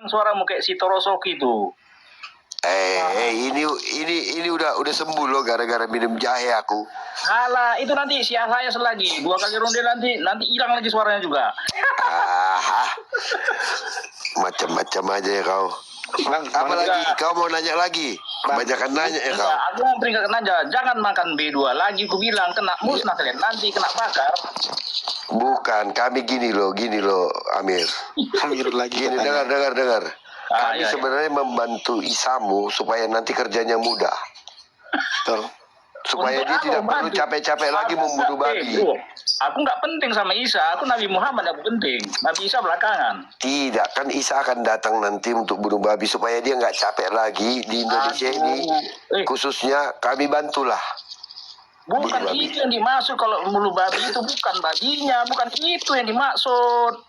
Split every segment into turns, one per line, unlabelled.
Suaramu kayak si Torosoki tuh.
Ini udah sembuh loh gara-gara minum jahe aku.
Salah, itu nanti siang saya selagi 2 kali ronde nanti hilang lagi suaranya juga.
Macam-macam aja ya kau.
Bang,
apalagi kau mau nanya lagi? Banyakan nanya ya kau.
Aku mau peringatkan aja, jangan makan B2 lagi. Ku bilang kena musnah kalian, nanti kena bakar.
Bukan, kami gini loh Amir.
Amir lagi.
Gini, dengar. Kami sebenarnya membantu Isamu supaya nanti kerjanya mudah.
Betul.
Supaya dia tidak perlu capek-capek lagi membunuh babi.
Aku nggak penting sama Isa, aku Nabi Muhammad yang penting. Nabi Isa belakangan.
Tidak, kan Isa akan datang nanti untuk bunuh babi supaya dia nggak capek lagi di Indonesia ini. Khususnya kami bantulah.
Bukan itu yang dimaksud kalau bunuh babi itu, bukan babinya, bukan itu yang dimaksud.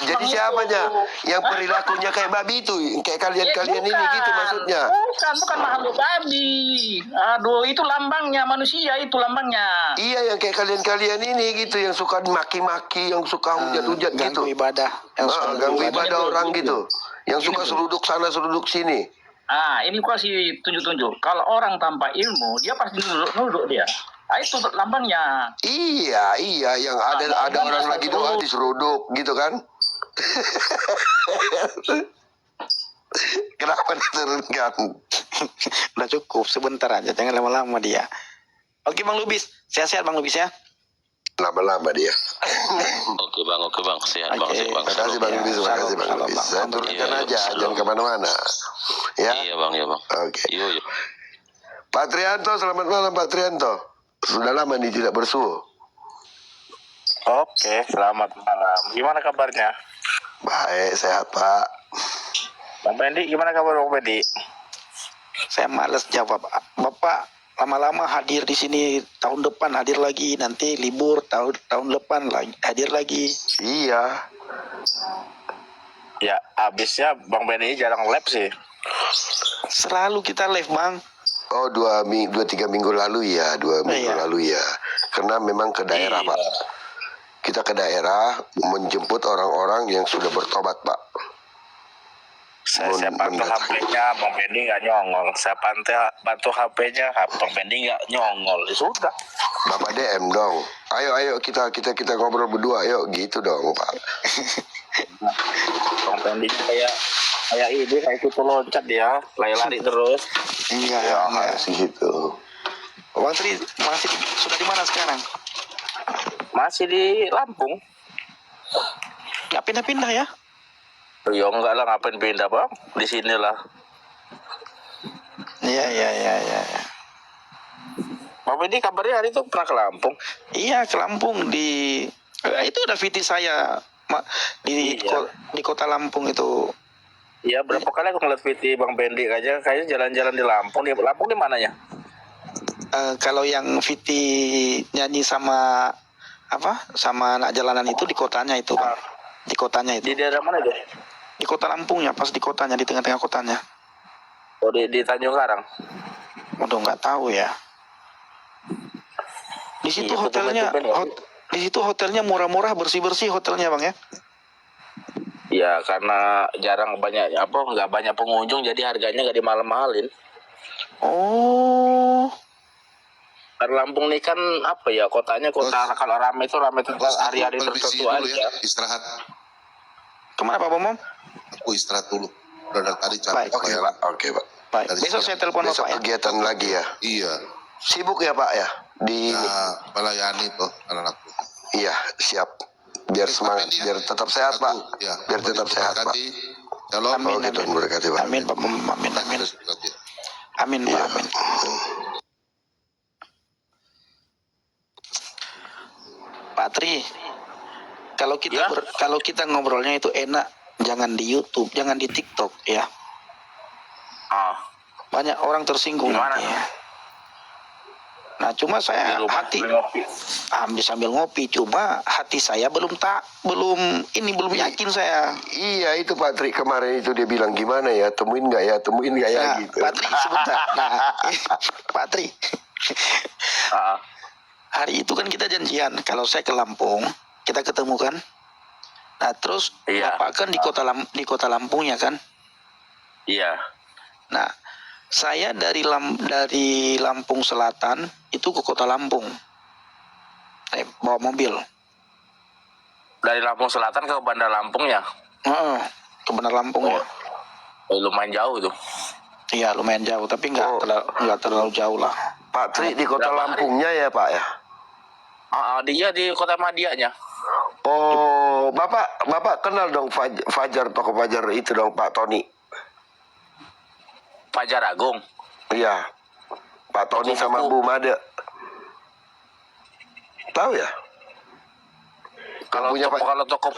Jadi siapanya yang perilakunya kayak babi itu, kayak kalian ini gitu maksudnya?
Bukan makhluk babi. Aduh, itu lambangnya manusia, itu lambangnya.
Iya, yang kayak kalian ini gitu, yang suka maki-maki, yang suka hujat-hujat gitu.
Ganggu ibadah,
ganggu ibadah orang gitu, yang suka seruduk sana seruduk sini.
Ini gua kasih tunjuk-tunjuk. Kalau orang tanpa ilmu, dia pasti nunduk dia. Itu lambangnya.
Iya, yang ada orang lagi doa diseruduk gitu kan? Kenapa diturunkan?
Udah cukup, sebentar aja, jangan lama-lama dia. Oke Bang Lubis, sehat-sehat Bang Lubis ya.
Lama-lama dia.
Oke bang, sehat bang.
Terima kasih Bang Lubis, terima kasih Bang Lubis. Saya turunkan aja, jangan kemana-mana. Ya.
Iya bang.
Oke.
Iya.
Pak Trianto, selamat malam Pak Trianto. Sudah lama nih tidak bersuhu.
Oke, selamat malam. Gimana kabarnya?
Baik, sehat Pak.
Bang Pendi, gimana kabar Bang Pendi?
Saya males jawab. Bapak lama-lama hadir di sini, tahun depan hadir lagi, nanti libur tahun depan lagi hadir lagi.
Iya.
Ya, abisnya Bang Pendi jarang live sih.
Selalu kita live Bang.
Oh, 2-3 minggu lalu ya, 2 minggu lalu ya. Karena memang ke daerah Pak. Kita ke daerah menjemput orang-orang yang sudah bertobat Pak.
Saya bantu HP-nya, Bang Pendi nggak nyongol. Saya bantu HP-nya, Bang Pendi nggak nyongol. Ya sudah.
Bapak DM dong. Ayo kita ngobrol berdua, ayo gitu dong Pak.
Bang Pendi kayak ini, kayak itu loncat dia, lari terus.
Enggak
sih gitu.
Bang Tri masih sudah di mana sekarang?
Masih di Lampung.
Nggak pindah-pindah ya?
Ya enggak lah, ngapain pindah Bang? Di sinilah.
Iya.
Bang Pendi kabarnya hari itu pernah ke Lampung?
Iya, ke Lampung itu udah VT saya di kota Lampung itu.
Iya, berapa kali aku ngeliat VT Bang Pendi aja, kayaknya jalan-jalan di Lampung. Di Lampung di mananya?
Kalau yang VT nyanyi sama anak jalanan itu di kotanya itu Bang. Di kotanya itu.
Di daerah mana deh?
Di kota Lampungnya, pas di kotanya, di tengah-tengah kotanya.
Oh, di Tanjung Karang?
Udah nggak tahu ya. Di situ di situ hotelnya murah-murah, bersih-bersih hotelnya Bang ya.
Ya, karena nggak banyak pengunjung, jadi harganya nggak dimal-malin.
Oh.
Karena Lampung ini kan kotanya kalau ramai itu hari-hari tertentu aja.
Ya, istirahat.
Kemana Pak Bomom?
Aku istirahat dulu. Udah dari tadi capek.
Oke Pak.
Baik. Besok saya telepon
Besok
Bapak ya.
kegiatan lagi ya.
Iya.
Sibuk ya Pak ya di
melayani tuh anak-anakku.
Iya, siap. Biar semangat, biar tetap sehat Pak.
Ya,
biar tetap sehat Pak.
Shalom.
Amin.
Berkati Pak.
Amin Pak Bomom. Amin. Amin Pak. Amin. Pak Tri, kalau kita ngobrolnya itu enak, jangan di YouTube, jangan di TikTok ya. Banyak orang tersinggung nanti ya. Nah, cuma saya sambil ngopi, cuma hati saya belum yakin saya.
Iya, itu Pak Tri kemarin itu dia bilang gimana ya, temuin nggak ya gitu.
Pak Tri sebentar. Pak Tri. Hari itu kan kita janjian, kalau saya ke Lampung, kita ketemu kan. Nah, terus
Iya.
Bapak kan di kota Lampung ya kan?
Iya.
Nah, saya dari Lampung Selatan itu ke kota Lampung. Bawa mobil.
Dari Lampung Selatan ke Bandar Lampung ya?
Ke Bandar Lampung ya.
Lumayan jauh tuh.
Iya, lumayan jauh, tapi nggak terlalu jauh lah.
Pak Tri di kota
Berapa hari?
Lampungnya ya Pak ya?
Dia di Kota Madianya.
Oh, Bapak kenal dong Fajar, toko Fajar itu dong Pak Tony.
Fajar Agung.
Iya. Pak Tony sama Bu Made. Tahu ya?
Kalau
punya
toko,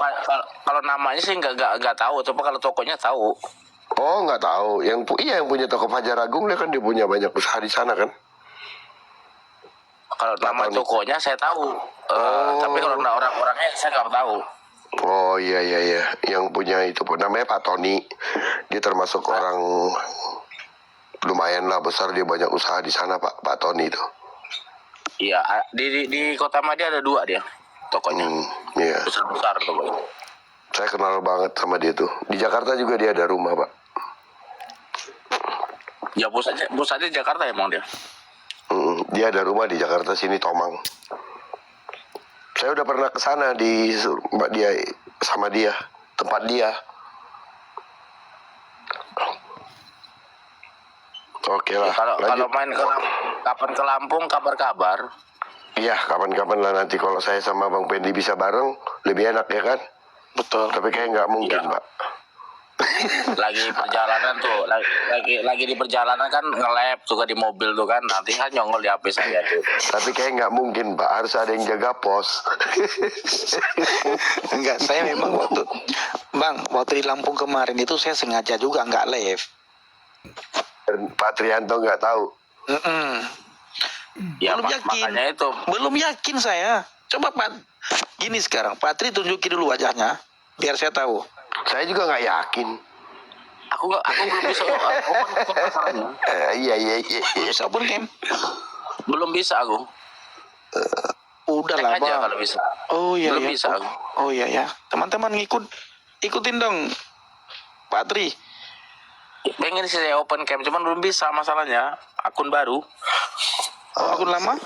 kalau namanya sih nggak tahu, tapi kalau tokonya tahu.
Oh, nggak tahu. Yang punya toko Fajar Agung dia kan dia punya banyak usaha di sana kan?
Kalau nama
Tony.
tokonya saya tahu. Tapi kalau orang-orangnya saya nggak tahu.
Oh iya. Yang punya itu namanya Pak Tony. Dia termasuk orang lumayan lah besar, dia banyak usaha di sana Pak Tony itu.
Iya, di Kota Madia ada 2 dia tokonya.
Iya.
Besar tokonya.
Saya kenal banget sama dia tuh. Di Jakarta juga dia ada rumah Pak.
Ya pusatnya Jakarta emang dia.
Dia ada rumah di Jakarta sini Tomang. Saya udah pernah ke sana sama dia, tempat dia. Oke lah.
Kalau main kapan ke Lampung kabar-kabar.
Iya, kapan-kapan lah nanti kalau saya sama Bang Pendi bisa bareng, lebih enak ya kan?
Betul.
Tapi kayak nggak mungkin,
Iya.
Pak.
Lagi perjalanan tuh, lagi di perjalanan kan nge-lab juga di mobil tuh kan, nanti kan nyongol di HP saya tuh.
Tapi kayak nggak mungkin, Pak. Harus ada yang jaga pos.
Enggak, saya memang waktu di Lampung kemarin itu saya sengaja juga nggak live.
Dan Pak Trianto nggak tahu.
Ya
Belum yakin.
makanya itu.
Belum yakin saya. Coba Pak, gini sekarang, Pak Tri tunjukin dulu wajahnya, biar saya tahu.
Saya juga nggak yakin.
Aku belum bisa open cam masalahnya.
Iya.
Bisa pun Kem.
Belum bisa aku.
Udah
Cek
lah
aja
Bang.
kalau bisa.
Oh iya
Belum
ya.
bisa aku.
Oh iya ya. Teman-teman ikutin dong Pak Tri.
Pengen sih saya open cam, cuman belum bisa masalahnya. Akun baru.
Oh, akun lama?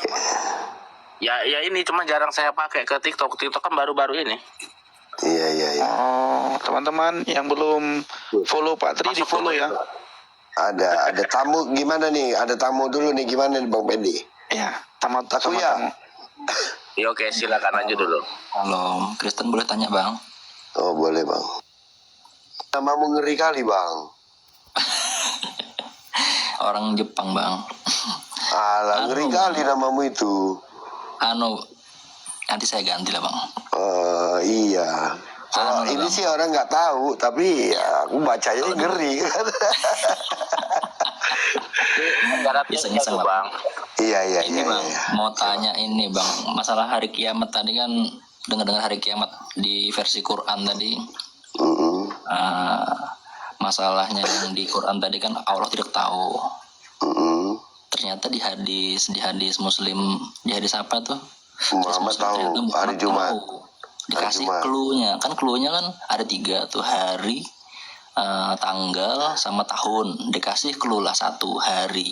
Ya ini cuma jarang saya pakai ke TikTok. TikTok kan baru-baru ini.
Iya.
Oh, teman-teman yang belum follow Pak Tri di follow ya.
Ada tamu gimana nih? Ada tamu dulu nih gimana nih Bang Pendi?
Ya, tamu.
Takuya.
Ya oke, silakan aja dulu.
Halo, Kristen boleh tanya bang?
Oh boleh Bang. Namamu ngeri kali Bang.
Orang Jepang bang.
Alah ngeri kali namamu itu.
Nanti saya ganti lah bang.
Iya. Kalau ini
Bang.
sih orang nggak tahu, tapi ya aku bacanya ngeri.
Biasanya sama
Iya.
Ini bang, mau tanya ini bang, masalah hari kiamat tadi kan, dengar hari kiamat di versi Quran tadi. Masalahnya yang di Quran tadi kan Allah tidak tahu. Ternyata di hadis Muslim, di hadis apa tuh?
Muhammad tahu hari Jumat.
Dikasih
Jumat.
cluenya kan ada 3 tuh, hari, tanggal sama tahun. Dikasih clue lah 1 hari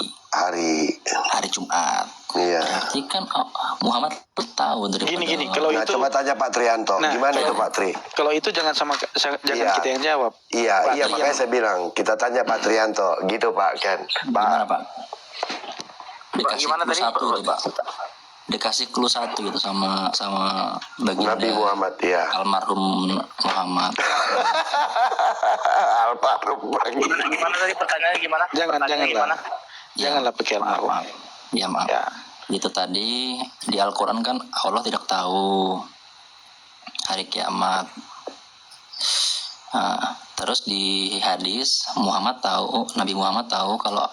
Jumat.
Iya.
Berarti kan Muhammad tahu daripada
Gini, kalau
Nah
itu
coba tanya Pak Trianto,
Nah,
gimana itu Pak Tri?
kalau itu jangan
Iya.
kita yang jawab.
Iya,
Pak Tri
makanya
yang-
saya bilang kita tanya Pak Trianto, gitu Pak Ken.
gimana Pak? Dikasih
Gimana
clue
tadi?
1 tuh Pak. Dikasih clue 1 gitu sama baginda
Nabi Muhammad ya.
almarhum Muhammad.
Almarhum lagi.
Gimana tadi pertanyaannya gimana?
Janganlah pakai almarhum.
Maaf.
Ya.
Itu tadi di Al-Quran kan Allah tidak tahu hari kiamat. Nah, terus di hadis Nabi Muhammad tahu kalau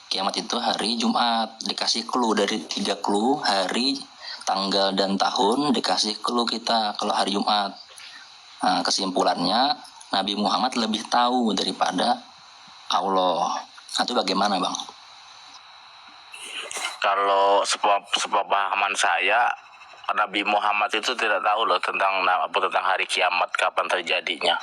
kiamat itu hari Jumat. Dikasih clue dari 3 clue, hari, tanggal dan tahun, dikasih clue kita kalau hari Jumat. Nah, kesimpulannya Nabi Muhammad lebih tahu daripada Allah. Nah, itu bagaimana bang?
Kalau sepemahaman saya, Nabi Muhammad itu tidak tahu loh tentang hari kiamat, kapan terjadinya.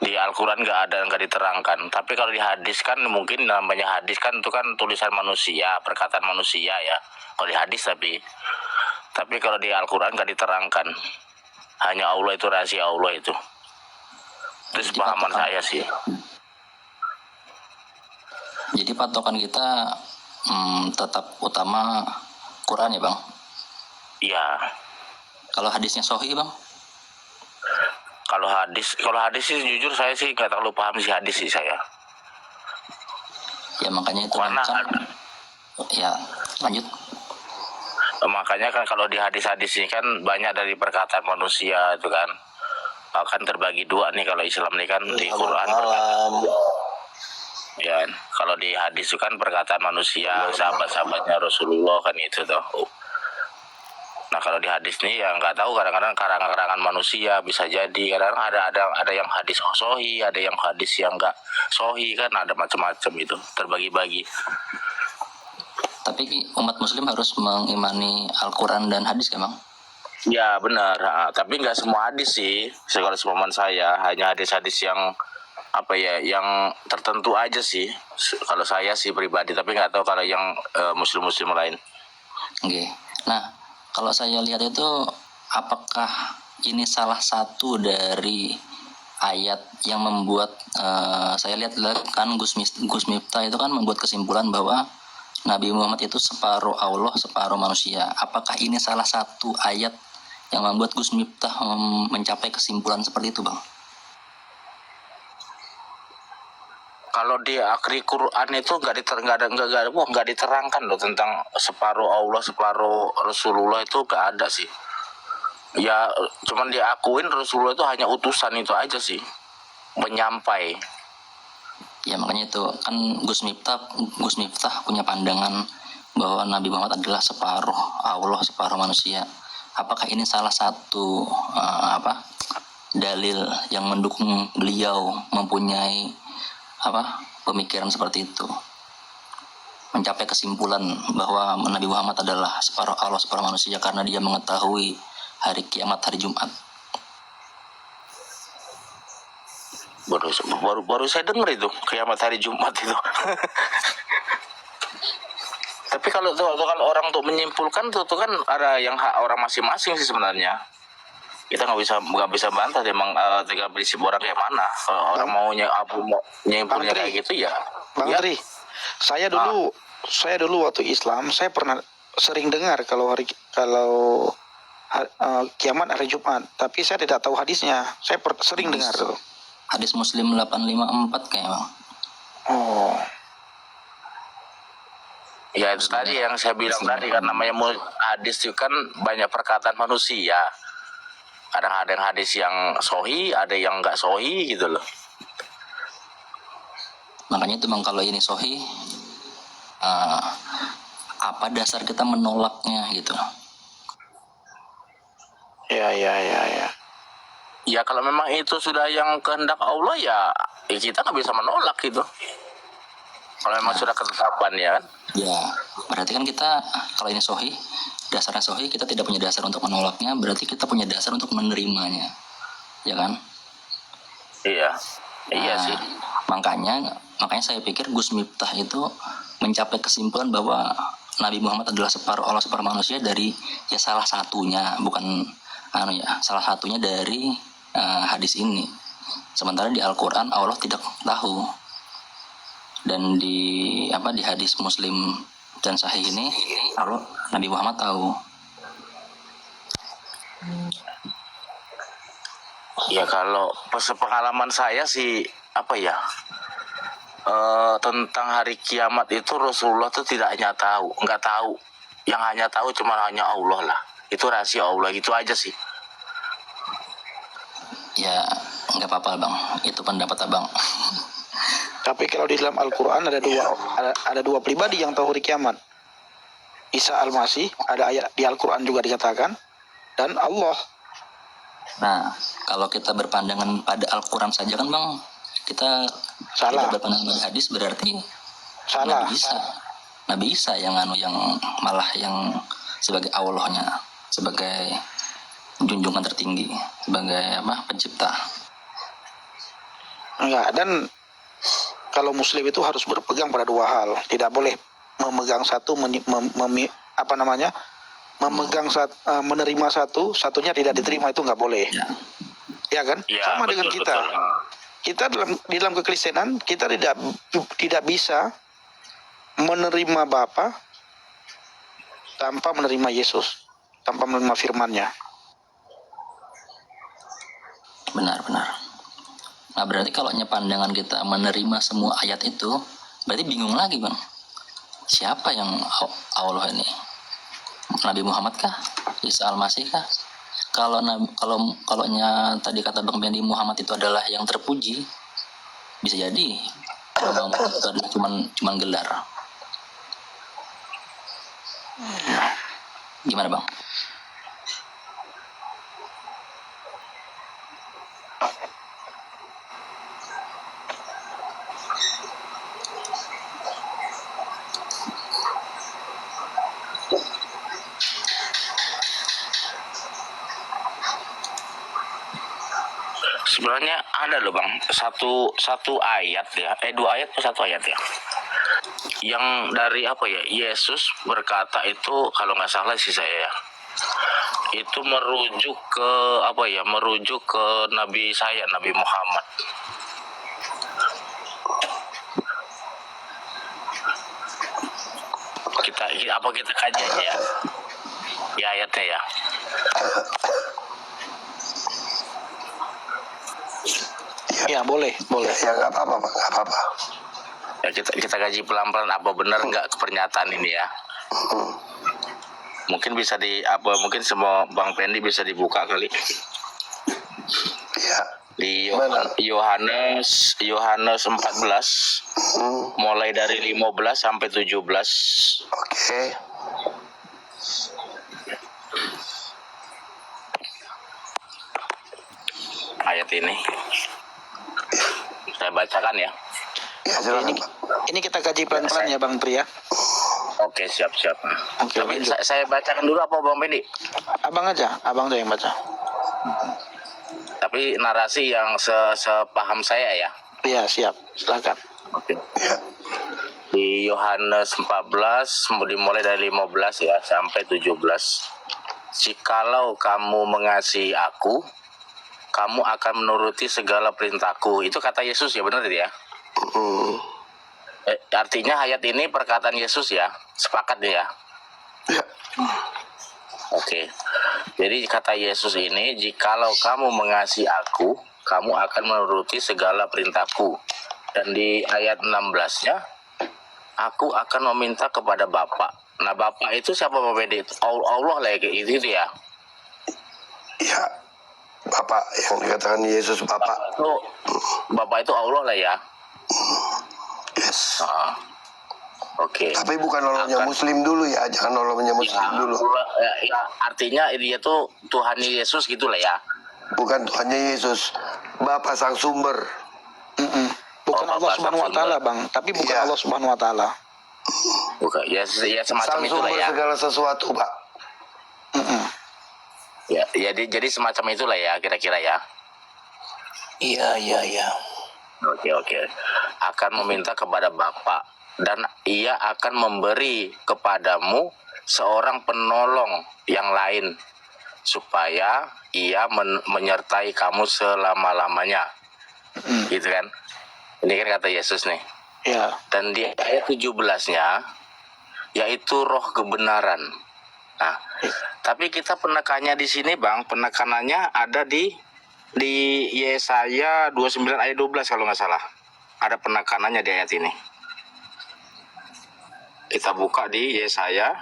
Di Al-Quran nggak ada, nggak diterangkan. Tapi kalau di hadis kan, mungkin namanya hadis kan itu kan tulisan manusia, perkataan manusia ya. Kalau di hadis tapi kalau di Al-Quran nggak diterangkan. Hanya Allah, itu rahasia Allah itu. Itu sepahaman saya sih.
Jadi patokan kita tetap utama Quran ya bang?
Iya.
Kalau hadisnya sahih bang?
Kalau hadis sih jujur saya sih nggak terlalu paham sih hadis sih saya.
Ya makanya itu
Karena
kan, ya lanjut.
Makanya kan kalau di hadis-hadis ini kan banyak dari perkataan manusia itu kan. Akan terbagi dua nih kalau Islam nih kan, di Quran perkataan. Ya, kalau di hadis itu kan perkataan manusia, sahabat-sahabatnya Rasulullah kan itu tuh. Nah kalau di hadis nih ya nggak tahu, kadang-kadang karangan-karangan manusia bisa jadi. Kadang ada yang hadis sohi, ada yang hadis yang nggak sohi kan, ada macam-macam itu, terbagi-bagi.
Tapi umat muslim harus mengimani Al-Quran dan hadis kan bang?
Ya benar, tapi nggak semua hadis sih. Kalau sepaman saya hanya hadis-hadis yang yang tertentu aja sih. Kalau saya sih pribadi, tapi nggak tahu kalau yang muslim-muslim lain.
Oke. Nah kalau saya lihat itu, apakah ini salah satu dari ayat yang membuat saya lihat kan Gus Miftah itu kan membuat kesimpulan bahwa Nabi Muhammad itu separuh Allah, separuh manusia. Apakah ini salah satu ayat yang membuat Gus Miftah mencapai kesimpulan seperti itu, bang?
Kalau di akhir Quran itu nggak diterangkan loh tentang separuh Allah, separuh Rasulullah, itu nggak ada sih. Ya cuman diakuin Rasulullah itu hanya utusan, itu aja sih, menyampai.
Ya makanya itu kan Gus Miftah punya pandangan bahwa Nabi Muhammad adalah separuh Allah, separuh manusia. Apakah ini salah satu dalil yang mendukung beliau mempunyai pemikiran seperti itu, mencapai kesimpulan bahwa Nabi Muhammad adalah separuh Allah, separuh manusia, karena dia mengetahui hari kiamat, hari Jumat?
Baru saya dengar itu kiamat hari Jumat itu. Tapi kalau orang untuk menyimpulkan tuh kan ada yang hak orang masing-masing sih sebenarnya. Kita nggak bisa bantah memang tiga prinsip orang kayak mana. Kalau orang mau nyimpulnya kayak gitu ya.
Bang Tri, saya dulu waktu Islam saya pernah sering dengar kalau kiamat hari Jumat, tapi saya tidak tahu hadisnya. Saya sering dengar tuh.
Hadis Muslim 854 kayak bang.
Oh.
Ya itu tadi yang saya bilang tadi kan, namanya hadis itu kan banyak perkataan manusia. Kadang ada yang hadis yang sohi, ada yang nggak sohi gitu loh.
Makanya itu bang, kalau ini sohi, apa dasar kita menolaknya gitu?
Ya.
Ya kalau memang itu sudah yang kehendak Allah ya kita nggak bisa menolak gitu. Kalau memang sudah ketetapan ya kan.
Ya berarti kan kita kalau ini sohi, dasarnya sohi, kita tidak punya dasar untuk menolaknya, berarti kita punya dasar untuk menerimanya, ya kan?
Iya sih.
Makanya saya pikir Gus Miftah itu mencapai kesimpulan bahwa Nabi Muhammad adalah separuh Allah, separuh manusia dari salah satunya, bukan salah satunya dari hadis ini. Sementara di Al-Quran Allah tidak tahu, dan di hadis Muslim dan Sahih ini Nabi Muhammad tahu.
Ya kalau pengalaman saya sih tentang hari kiamat itu Rasulullah itu nggak tahu. Yang hanya tahu hanya Allah lah. Itu rahasia Allah, itu aja sih.
Ya nggak apa-apa bang, itu pendapat abang.
Tapi kalau di dalam Al-Quran ada dua pribadi yang tahu hari kiamat. Isa Al-Masih, ada ayat di Al-Quran juga dikatakan, dan Allah.
Nah, kalau kita berpandangan pada Al-Quran saja kan bang, kita
salah.
Tidak berpandangan pada hadis, berarti
salah.
Nabi Isa yang malah yang sebagai Allahnya, sebagai junjungan tertinggi, sebagai pencipta.
Enggak, dan kalau muslim itu harus berpegang pada dua hal. Tidak boleh memegang satu, memegang menerima satu, satunya tidak diterima, itu nggak boleh. Ya kan?
Ya,
Sama
betul,
dengan kita.
betul.
Kita dalam kekristenan, kita tidak bisa menerima Bapa tanpa menerima Yesus, tanpa menerima firman-Nya.
Benar. Nah berarti kalau pandangan kita menerima semua ayat itu, berarti bingung lagi Bang. Siapa yang Allah ini? Nabi Muhammad kah? Isa Al-Masih kah? Kalau tadi kata Bang Bendi, Muhammad itu adalah yang terpuji, bisa jadi Muhammad itu adalah cuman gelar. Gimana Bang?
Sebenarnya ada loh Bang, satu ayat ya, 2 ayat atau 1 ayat ya, yang dari Yesus berkata itu, kalau nggak salah sih saya ya, itu merujuk ke Nabi saya, Nabi Muhammad. Kita kaji aja ya, di ayatnya ya.
Ya boleh.
Ya nggak apa-apa, Pak, nggak apa-apa.
Ya, kita kaji pelan-pelan apa benar nggak pernyataan ini ya. Mungkin bisa mungkin semua Bang Pendi bisa dibuka kali.
Ya.
Di
Mana?
Yohanes 14 mulai dari 15 sampai 17.
Oke.
Ayat ini saya bacakan ya.
Ya, silakan,
Ini,
Pak.
ini kita kaji pelan-pelan ya Bang Tri ya.
Oke, siap.
Oke,
Tapi
lanjut.
saya bacakan dulu apa Bang Pendi?
Abang tuh yang baca.
Tapi narasi yang sepaham saya ya.
Iya, siap. Silakan.
Oke.
Ya.
Di Yohanes 14 dimulai dari 15 ya sampai 17. Jikalau kamu mengasihi aku, kamu akan menuruti segala perintahku. Itu kata Yesus ya, benar ya? Artinya ayat ini perkataan Yesus ya, sepakat ya?
Ya.
Oke. Jadi kata Yesus ini, jikalau kamu mengasihi aku, kamu akan menuruti segala perintahku. Dan di ayat 16-nya, aku akan meminta kepada Bapa. Nah, Bapa itu siapa Bapak Bedi? Allah lah itu ya.
Ya. Bapak yang dikatakan Yesus Bapak.
Bapak itu Allah lah ya.
Yes.
Oke.
Tapi bukan nolongnya Muslim dulu ya, jangan nolongnya Muslim dulu.
Ya, artinya dia tuh Tuhan Yesus gitulah ya.
Bukan Tuhannya Yesus, Bapa Sang Sumber.
Bukan
Oh,
Allah
Bapak
Subhanahu wa taala, Bang, tapi bukan
Iya.
Allah Subhanahu wa taala.
Bukan. Ya semacam
Sang
itulah
Sumber
ya.
segala sesuatu, Pak.
Ya, jadi semacam itulah ya kira-kira ya.
Iya.
Oke. Akan meminta kepada Bapa, dan ia akan memberi kepadamu seorang penolong yang lain, supaya ia menyertai kamu selama-lamanya. Gitu kan. Ini kan kata Yesus nih.
Ya.
Dan di ayat 17-nya, yaitu roh kebenaran. Nah, tapi kita penekannya di sini Bang, penekanannya ada di Yesaya 29 ayat 12 kalau nggak salah. Ada penekanannya di ayat ini. Kita buka di Yesaya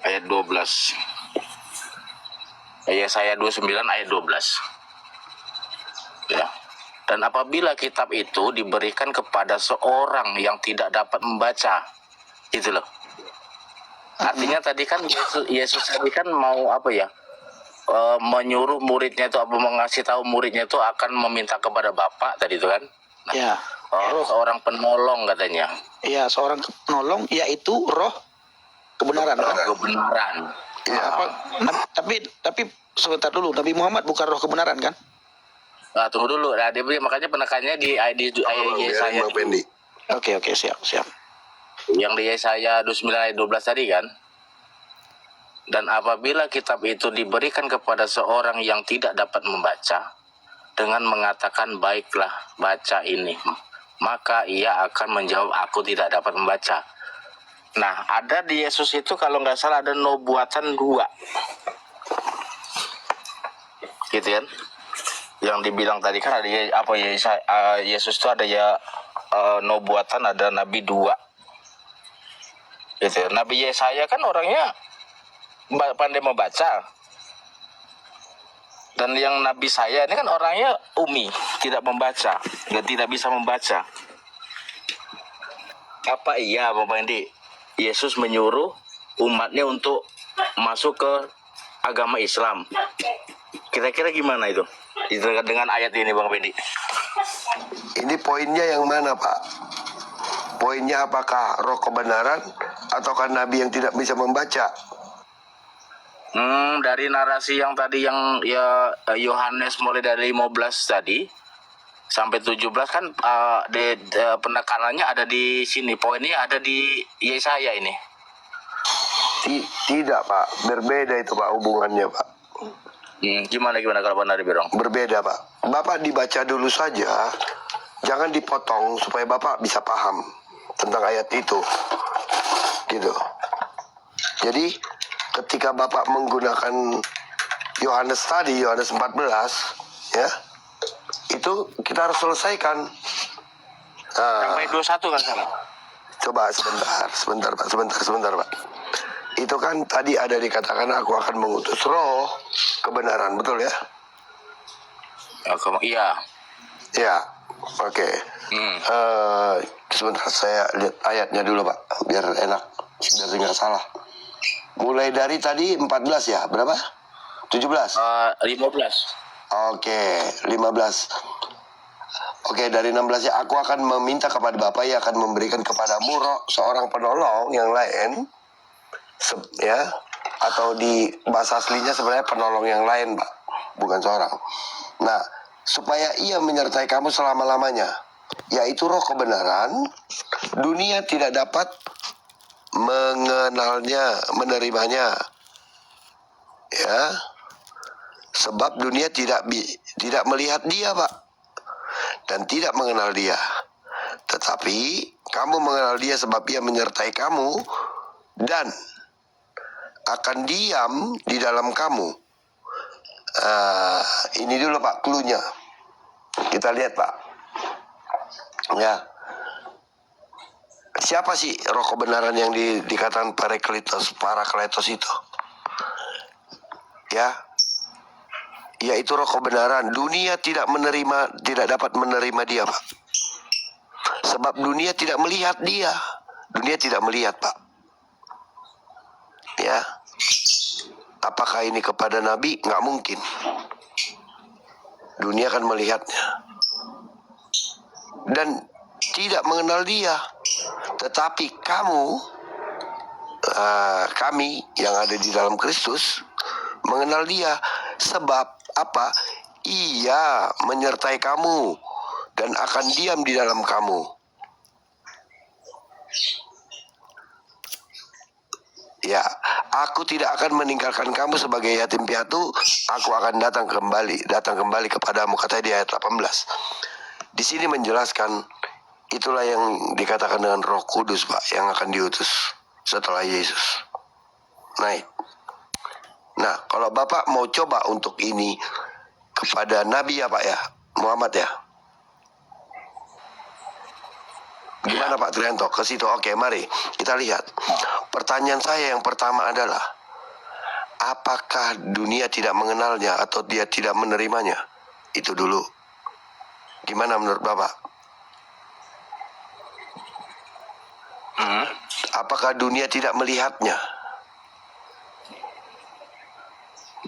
ayat 12. Yesaya 29 ayat 12. Ya. Dan apabila kitab itu diberikan kepada seorang yang tidak dapat membaca, itu loh. Artinya tadi kan Yesus tadi kan mau menyuruh muridnya itu, mengasih tahu muridnya itu akan meminta kepada Bapa tadi itu kan. Nah,
Ya.
seorang penolong katanya.
Ya, seorang penolong yaitu roh kebenaran.
kebenaran.
Ya.
Tapi sebentar dulu, Nabi Muhammad bukan roh kebenaran kan?
Nah, tunggu dulu. Nah, makanya penekannya di Yesaya
Bang Pendi.
Oke, siap.
yang di Yesaya 29 ayat 12 tadi kan. Dan apabila kitab itu diberikan kepada seorang yang tidak dapat membaca dengan mengatakan baiklah baca ini, maka ia akan menjawab aku tidak dapat membaca. Nah, ada di Yesus itu kalau nggak salah ada nubuatan 2, gitu kan? Yang dibilang tadi kan ada Yesus itu ada nubuatan, ada nabi 2, gitu. Nabi Yesaya kan orangnya pandai membaca, dan yang nabi saya ini kan orangnya umi, tidak membaca, tidak bisa membaca. Apa iya Bapak Endi, Yesus menyuruh umatnya untuk masuk ke agama Islam? Kira-kira gimana itu dengan ayat ini Bang Pendi?
Ini poinnya yang mana, Pak? Poinnya apakah roh kebenaran ataukah nabi yang tidak bisa membaca?
Dari narasi yang tadi yang ya Yohanes mulai dari 15 tadi sampai 17 kan penekanannya ada di sini, poinnya ada di Yesaya ini.
Tidak, Pak. Berbeda itu, Pak, hubungannya, Pak.
Gimana kalau benar Birong?
Berbeda, Pak. Bapak dibaca dulu saja, jangan dipotong supaya Bapak bisa paham tentang ayat itu. Gitu. Jadi ketika Bapak menggunakan Yohanes tadi, Yohanes 14, ya, itu kita harus selesaikan.
Sampai 21 kan salah?
Coba sebentar Pak. Itu kan tadi ada dikatakan aku akan mengutus roh kebenaran, betul ya?
Iya.
Ya, oke. Sebentar saya lihat ayatnya dulu Pak, biar enak, biar nggak salah. Mulai dari tadi 14 ya, berapa? 17?
15.
Oke, 15. Oke, dari 16 ya, aku akan meminta kepada Bapa yang akan memberikan kepadamu roh seorang penolong yang lain, ya, atau di bahasa aslinya sebenarnya penolong yang lain, Pak, bukan seorang. Nah, supaya ia menyertai kamu selama-lamanya, yaitu roh kebenaran. Dunia tidak dapat mengenalnya, menerimanya, ya, sebab dunia tidak melihat dia, Pak, dan tidak mengenal dia. Tetapi kamu mengenal dia sebab ia menyertai kamu dan akan diam di dalam kamu. Ini dulu Pak cluenya. Kita lihat Pak, ya. Siapa sih roh kebenaran yang dikatakan Parakletos itu? Ya, yaitu roh kebenaran. Dunia tidak dapat menerima dia, Pak. Sebab dunia tidak melihat dia. Dunia tidak melihat, Pak. Ya. Apakah ini kepada Nabi? Nggak mungkin. Dunia akan melihatnya. Dan tidak mengenal dia. Tetapi kami yang ada di dalam Kristus mengenal dia. Sebab apa? Ia menyertai kamu dan akan diam di dalam kamu. Ya, aku tidak akan meninggalkan kamu sebagai yatim piatu. Aku akan datang kembali kepadamu, kata di ayat 18. Di sini menjelaskan itulah yang dikatakan dengan Roh Kudus, Pak, yang akan diutus setelah Yesus naik. Nah, kalau Bapak mau coba untuk ini kepada Nabi ya Pak ya, Muhammad ya. Gimana Pak Trianto? Ke situ. Oke, mari kita lihat. Pertanyaan saya yang pertama adalah, apakah dunia tidak mengenalnya atau dia tidak menerimanya? Itu dulu. Gimana menurut Bapak? Apakah dunia tidak melihatnya?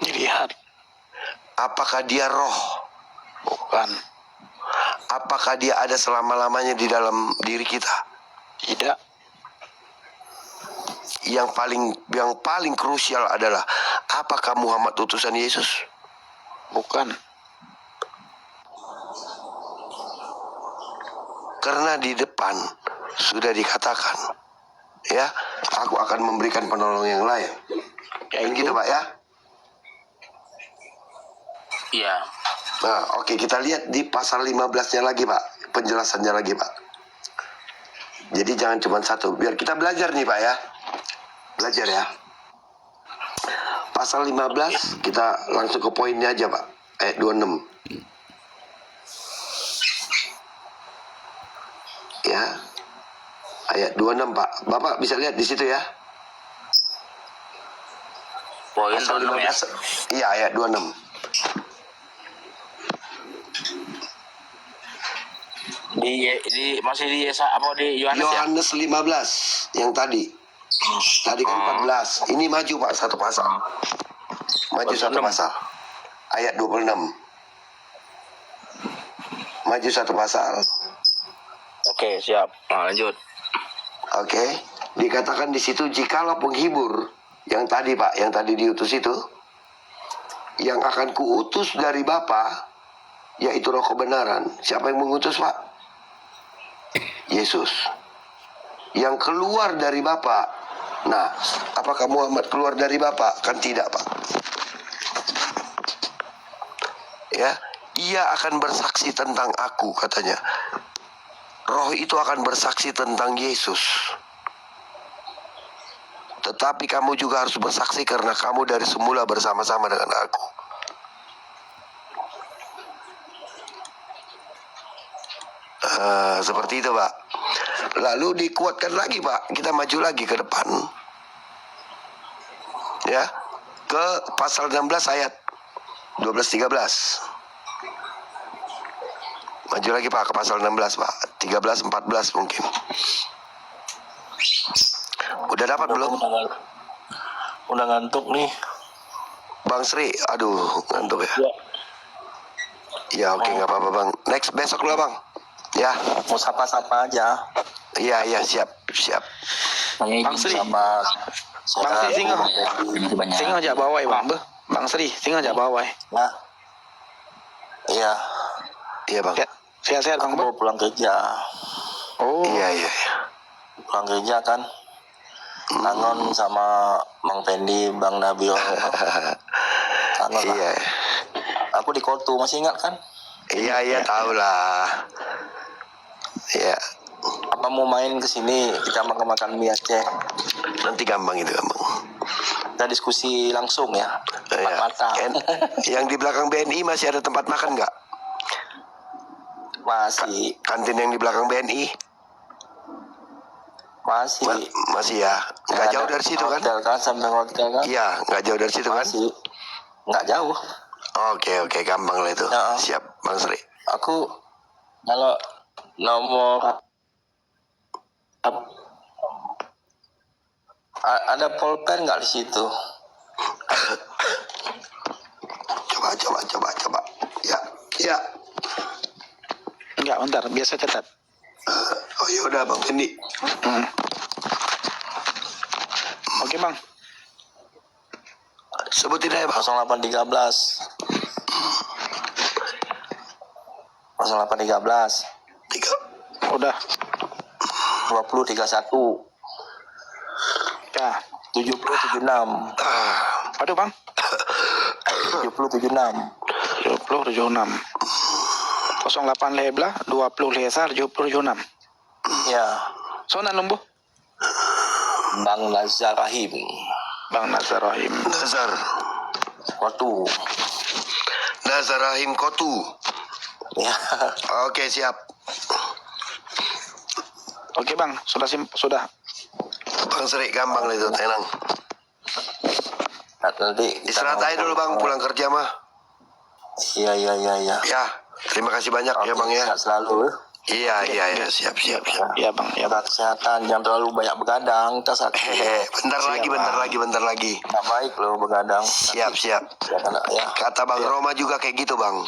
Dilihat.
Apakah dia roh?
Bukan.
Apakah dia ada selama-lamanya di dalam diri kita?
Tidak.
yang paling krusial adalah apakah Muhammad utusan Yesus?
Bukan.
Karena di depan sudah dikatakan, ya, aku akan memberikan penolong yang lain. Kayak gitu Pak ya.
Iya.
Nah, oke, kita lihat di pasal 15-nya lagi Pak, penjelasannya lagi Pak. Jadi jangan cuma satu, biar kita belajar nih Pak ya. Belajar ya. Pasal 15 kita langsung ke poinnya aja Pak. Ayat 26. Ya. Ayat 26 Pak. Bapak bisa lihat di situ ya.
Poin
Pasal
26 ya.
15. Iya, ayat 26.
Masih di apa di Yohanes ya?
Yohanes 15 yang tadi. Tadi kan 14. Ini maju Pak satu pasal. Maju satu pasal. Ayat 26. Maju satu pasal.
Oke, siap. Nah, lanjut.
Oke. Dikatakan di situ jikalau penghibur yang tadi Pak, yang tadi diutus itu, yang akan kuutus dari Bapa, yaitu Roh kebenaran. Siapa yang mengutus Pak? Yesus. Yang keluar dari Bapa. Nah, apakah Muhammad keluar dari Bapa? Kan tidak Pak. Ya, ia akan bersaksi tentang aku katanya. Roh itu akan bersaksi tentang Yesus. Tetapi kamu juga harus bersaksi karena kamu dari semula bersama-sama dengan aku. Seperti itu Pak. Lalu dikuatkan lagi Pak. Kita maju lagi ke depan. Ya, ke pasal 16 ayat 12-13. Maju lagi Pak ke pasal 16 Pak. 13-14 mungkin. Udah dapat belum?
Udah ngantuk nih.
Bang Sri, aduh ngantuk ya. Ya oke, nggak apa-apa Bang. Next besok lah Bang. Ya.
Mau sapa-sapa aja.
Iya siap.
Bang Sri.
Sama
Bang Sri singa.
banyak.
Singa aja bawah Bang. Bang Sri, singa aja bawah.
Nah. Iya.
Iya Bang.
Sehat-sehat Bang.
Aku mau pulang kerja.
Oh.
Iya.
Pulang kerja kan. Kangen sama Mang Pendi, Bang Nabil. Kangen lah.
Iya.
Aku di Kotu, masih ingat kan?
Iya tahu lah. Iya.
Apa mau main ke sini, kita makan-makan mie Aceh.
Nanti gampang itu gampang.
Kita diskusi langsung ya.
Iya.
Mata.
Yang di belakang BNI masih ada tempat makan nggak?
Masih.
Kantin yang di belakang BNI?
Masih.
Masih ya. Nggak jauh dari situ kan?
Hotel kan, sampai hotel kan?
Iya, nggak jauh dari situ kan?
Masih. Nggak jauh.
Oke, gampang lah itu.
Ya.
Siap, Bang Sri.
Aku kalau nomor ada pulpen nggak di situ?
Coba. Ya.
Enggak, bentar, biasa catat.
Oh ya udah Bang Pendi.
Oke Bang.
Sebutin aja Bang.
0813. 0813.
3.
Udah.
2031.
Ya.
7076.
Aduh Bang.
7076.
7076. 08 lebla 20 lesar 7076.
Ya.
Sonan lumbuh.
Bang Nazar Rahim.
Bang Nazar Rahim.
Nazar Rahim Kotu.
Ya.
Oke, siap.
Oke Bang, sudah.
Bang Sri gampang lah itu, tenang.
Nanti
Istirahat aja dulu Bang, pulang kerja mah.
Iya.
Ya, terima kasih banyak ya Bang ya.
Sehat selalu.
Iya, siap.
Iya Bang, ya Bang.
Jaga kesehatan, jangan terlalu banyak begadang. Kita sakit.
Bentar lagi.
Nggak baik loh begadang.
Siap.
Ya.
Kata Bang Roma juga kayak gitu Bang.